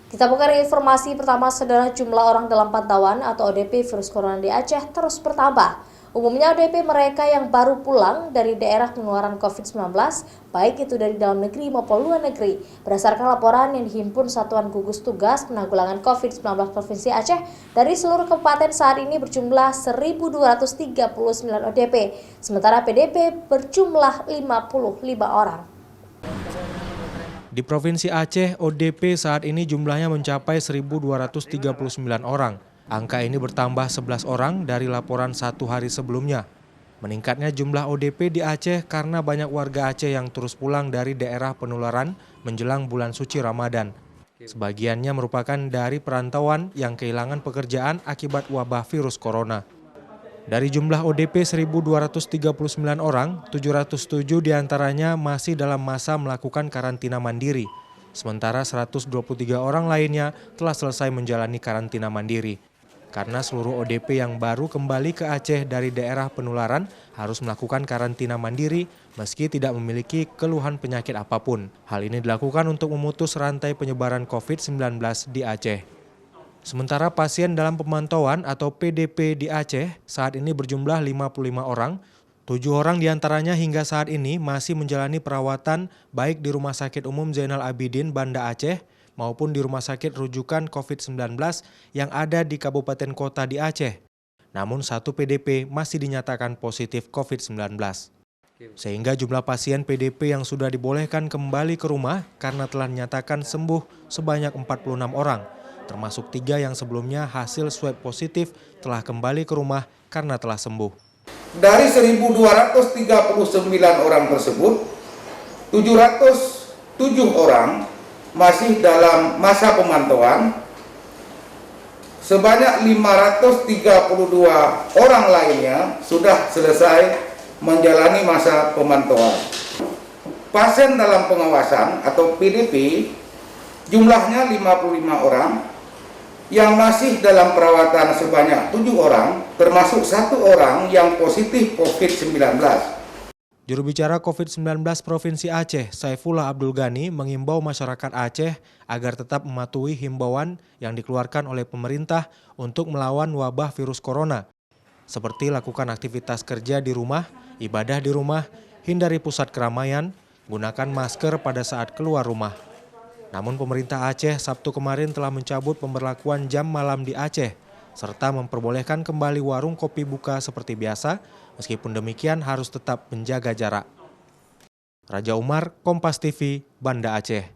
Kita buka informasi pertama, saudara. Jumlah orang dalam pantauan atau ODP virus corona di Aceh terus bertambah. Umumnya ODP mereka yang baru pulang dari daerah penularan COVID-19, baik itu dari dalam negeri maupun luar negeri. Berdasarkan laporan yang dihimpun Satuan Gugus Tugas Penanggulangan COVID-19 Provinsi Aceh, dari seluruh kabupaten saat ini berjumlah 1.239 ODP, sementara PDP berjumlah 55 orang. Di Provinsi Aceh, ODP saat ini jumlahnya mencapai 1.239 orang. Angka ini bertambah 11 orang dari laporan satu hari sebelumnya. Meningkatnya jumlah ODP di Aceh karena banyak warga Aceh yang terus pulang dari daerah penularan menjelang bulan suci Ramadan. Sebagiannya merupakan dari perantauan yang kehilangan pekerjaan akibat wabah virus corona. Dari jumlah ODP 1.239 orang, 707 diantaranya masih dalam masa melakukan karantina mandiri. Sementara 123 orang lainnya telah selesai menjalani karantina mandiri. Karena seluruh ODP yang baru kembali ke Aceh dari daerah penularan harus melakukan karantina mandiri meski tidak memiliki keluhan penyakit apapun. Hal ini dilakukan untuk memutus rantai penyebaran COVID-19 di Aceh. Sementara pasien dalam pemantauan atau PDP di Aceh saat ini berjumlah 55 orang, 7 orang diantaranya hingga saat ini masih menjalani perawatan baik di Rumah Sakit Umum Zainal Abidin Banda Aceh maupun di Rumah Sakit Rujukan COVID-19 yang ada di kabupaten kota di Aceh. Namun satu PDP masih dinyatakan positif COVID-19. Sehingga jumlah pasien PDP yang sudah dibolehkan kembali ke rumah karena telah dinyatakan sembuh sebanyak 46 orang. Termasuk 3 yang sebelumnya hasil swab positif telah kembali ke rumah karena telah sembuh. Dari 1.239 orang tersebut, 707 orang masih dalam masa pemantauan, sebanyak 532 orang lainnya sudah selesai menjalani masa pemantauan. Pasien dalam pengawasan atau PDP jumlahnya 55 orang, yang masih dalam perawatan sebanyak 7 orang, termasuk 1 orang yang positif COVID-19. Juru bicara COVID-19 Provinsi Aceh, Saifullah Abdul Ghani, mengimbau masyarakat Aceh agar tetap mematuhi himbauan yang dikeluarkan oleh pemerintah untuk melawan wabah virus corona. Seperti lakukan aktivitas kerja di rumah, ibadah di rumah, hindari pusat keramaian, gunakan masker pada saat keluar rumah. Namun pemerintah Aceh Sabtu kemarin telah mencabut pemberlakuan jam malam di Aceh, serta memperbolehkan kembali warung kopi buka seperti biasa, meskipun demikian harus tetap menjaga jarak. Raja Umar, Kompas TV, Banda Aceh.